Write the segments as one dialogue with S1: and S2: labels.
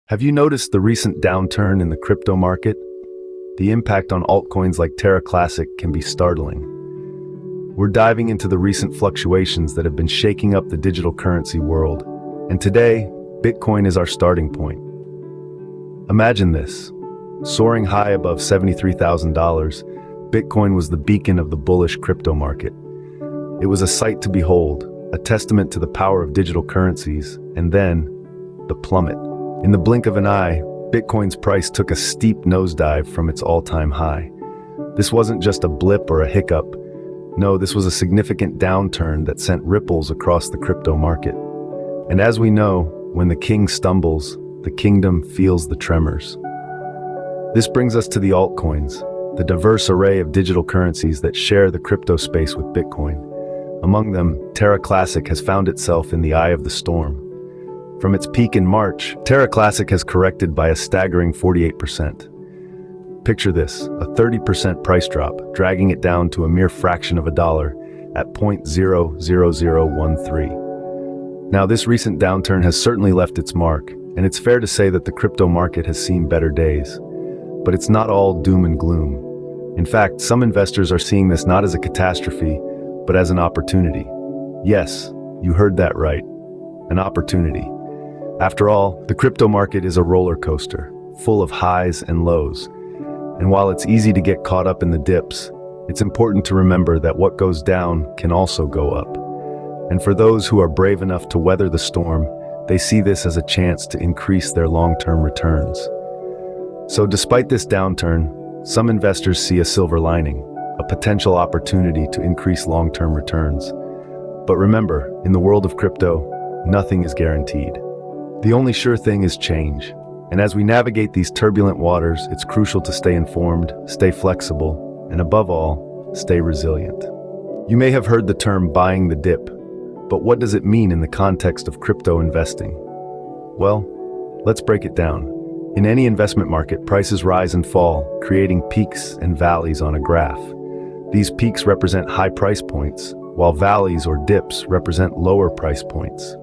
S1: Have you noticed the recent downturn in the crypto market? The impact on altcoins like Terra Classic can be startling. We're diving into the recent fluctuations that have been shaking up the digital currency world, and today, Bitcoin is our starting point. Imagine this. Soaring high above $73,000, Bitcoin was the beacon of the bullish crypto market. It was a sight to behold, a testament to the power of digital currencies, and then, the plummet. In the blink of an eye, Bitcoin's price took a steep nosedive from its all-time high. This wasn't just a blip or a hiccup. No, this was a significant downturn that sent ripples across the crypto market. And as we know, when the king stumbles, the kingdom feels the tremors. This brings us to the altcoins, the diverse array of digital currencies that share the crypto space with Bitcoin. Among them, Terra Classic has found itself in the eye of the storm. From its peak in March, Terra Classic has corrected by a staggering 48%. Picture this, a 30% price drop, dragging it down to a mere fraction of a dollar at 0.00013. Now, this recent downturn has certainly left its mark, and it's fair to say that the crypto market has seen better days. But it's not all doom and gloom. In fact, some investors are seeing this not as a catastrophe, but as an opportunity. Yes, you heard that right, an opportunity. After all, the crypto market is a roller coaster, full of highs and lows. And while it's easy to get caught up in the dips, it's important to remember that what goes down can also go up. And for those who are brave enough to weather the storm, they see this as a chance to increase their long-term returns. So despite this downturn, some investors see a silver lining, a potential opportunity to increase long-term returns. But remember, in the world of crypto, nothing is guaranteed. The only sure thing is change. And as we navigate these turbulent waters, it's crucial to stay informed, stay flexible, and above all, stay resilient. You may have heard the term buying the dip, but what does it mean in the context of crypto investing? Well, let's break it down. In any investment market, prices rise and fall, creating peaks and valleys on a graph. These peaks represent high price points, while valleys or dips represent lower price points.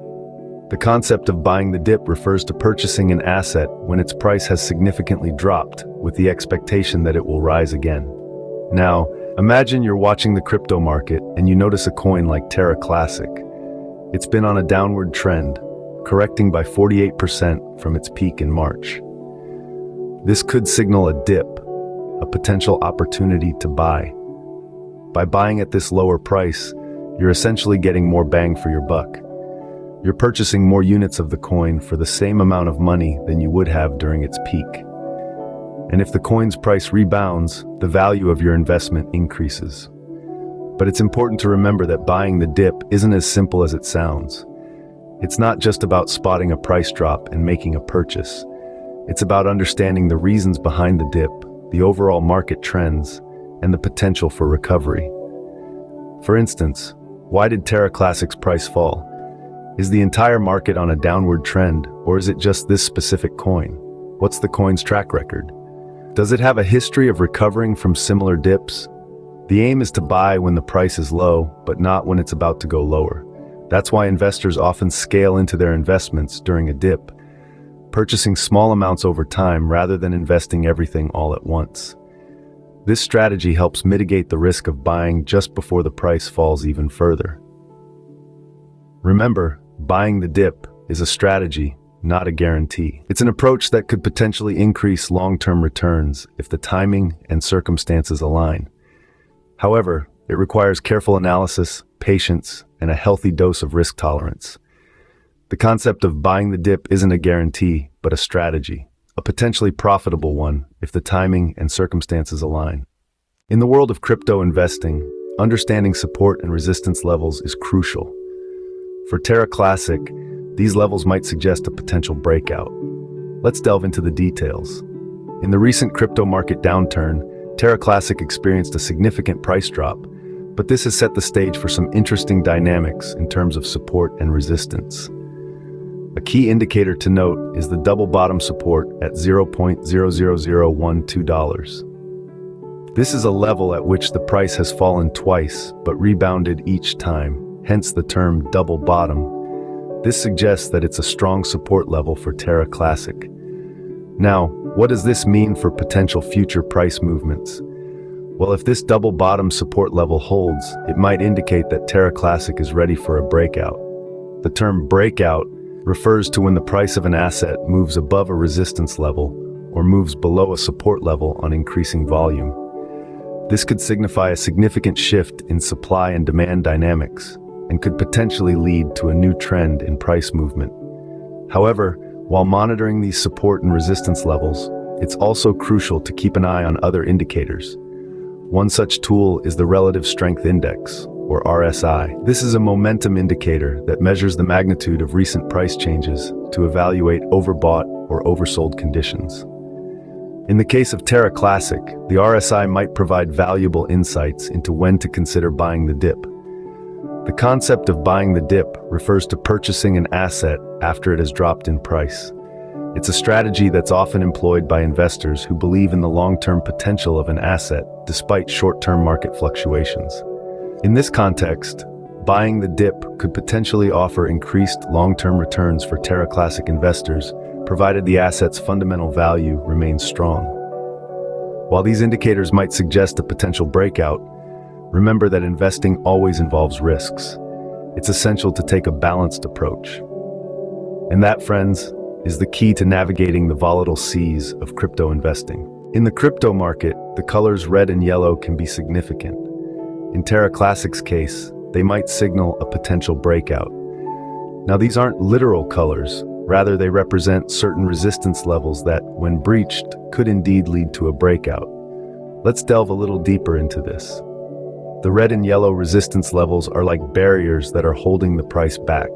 S1: The concept of buying the dip refers to purchasing an asset when its price has significantly dropped, with the expectation that it will rise again. Now, imagine you're watching the crypto market and you notice a coin like Terra Classic. It's been on a downward trend, correcting by 48% from its peak in March. This could signal a dip, a potential opportunity to buy. By buying at this lower price, you're essentially getting more bang for your buck. You're purchasing more units of the coin for the same amount of money than you would have during its peak. And if the coin's price rebounds, the value of your investment increases. But it's important to remember that buying the dip isn't as simple as it sounds. It's not just about spotting a price drop and making a purchase. It's about understanding the reasons behind the dip, the overall market trends, and the potential for recovery. For instance, why did Terra Classic's price fall? Is the entire market on a downward trend, or is it just this specific coin? What's the coin's track record? Does it have a history of recovering from similar dips? The aim is to buy when the price is low, but not when it's about to go lower. That's why investors often scale into their investments during a dip, purchasing small amounts over time rather than investing everything all at once. This strategy helps mitigate the risk of buying just before the price falls even further. Remember, buying the dip is a strategy, not a guarantee. It's an approach that could potentially increase long-term returns if the timing and circumstances align. However, it requires careful analysis, patience, and a healthy dose of risk tolerance. The concept of buying the dip isn't a guarantee, but a strategy, a potentially profitable one if the timing and circumstances align. In the world of crypto investing, understanding support and resistance levels is crucial. For Terra Classic, these levels might suggest a potential breakout. Let's delve into the details. In the recent crypto market downturn, Terra Classic experienced a significant price drop, but this has set the stage for some interesting dynamics in terms of support and resistance. A key indicator to note is the double bottom support at $0.00012. This is a level at which the price has fallen twice, but rebounded each time. Hence the term double bottom. This suggests that it's a strong support level for Terra Classic. Now, what does this mean for potential future price movements? Well, if this double bottom support level holds, it might indicate that Terra Classic is ready for a breakout. The term breakout refers to when the price of an asset moves above a resistance level or moves below a support level on increasing volume. This could signify a significant shift in supply and demand dynamics and could potentially lead to a new trend in price movement. However, while monitoring these support and resistance levels, it's also crucial to keep an eye on other indicators. One such tool is the Relative Strength Index, or RSI. This is a momentum indicator that measures the magnitude of recent price changes to evaluate overbought or oversold conditions. In the case of Terra Classic, the RSI might provide valuable insights into when to consider buying the dip. The concept of buying the dip refers to purchasing an asset after it has dropped in price. It's a strategy that's often employed by investors who believe in the long-term potential of an asset despite short-term market fluctuations. In this context, buying the dip could potentially offer increased long-term returns for Terra Classic investors, provided the asset's fundamental value remains strong. While these indicators might suggest a potential breakout, remember that investing always involves risks. It's essential to take a balanced approach. And that, friends, is the key to navigating the volatile seas of crypto investing. In the crypto market, the colors red and yellow can be significant. In Terra Classic's case, they might signal a potential breakout. Now, these aren't literal colors. Rather, they represent certain resistance levels that, when breached, could indeed lead to a breakout. Let's delve a little deeper into this. The red and yellow resistance levels are like barriers that are holding the price back.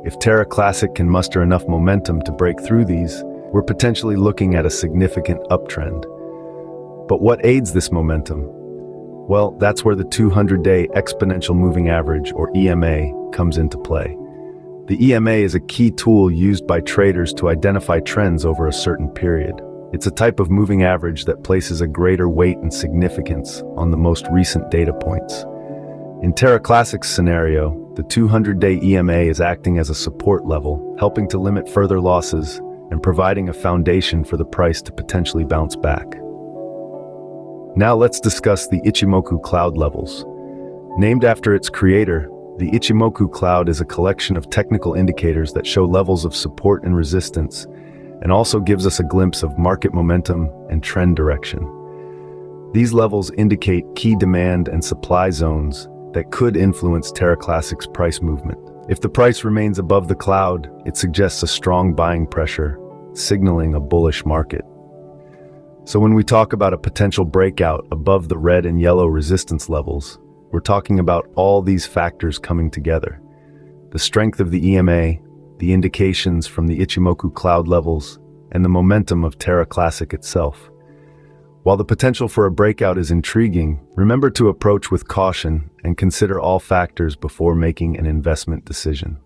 S1: If Terra Classic can muster enough momentum to break through these, we're potentially looking at a significant uptrend. But what aids this momentum? Well, that's where the 200-day exponential moving average, or EMA, comes into play. The EMA is a key tool used by traders to identify trends over a certain period. It's a type of moving average that places a greater weight and significance on the most recent data points. In Terra Classic's scenario, the 200-day EMA is acting as a support level, helping to limit further losses and providing a foundation for the price to potentially bounce back. Now let's discuss the Ichimoku cloud levels. Named after its creator, the Ichimoku cloud is a collection of technical indicators that show levels of support and resistance, and also gives us a glimpse of market momentum and trend direction. These levels indicate key demand and supply zones that could influence Terra Classic's price movement. If the price remains above the cloud, it suggests a strong buying pressure, signaling a bullish market. So when we talk about a potential breakout above the red and yellow resistance levels, we're talking about all these factors coming together. The strength of the EMA, the indications from the Ichimoku cloud levels, and the momentum of Terra Classic itself. While the potential for a breakout is intriguing, remember to approach with caution and consider all factors before making an investment decision.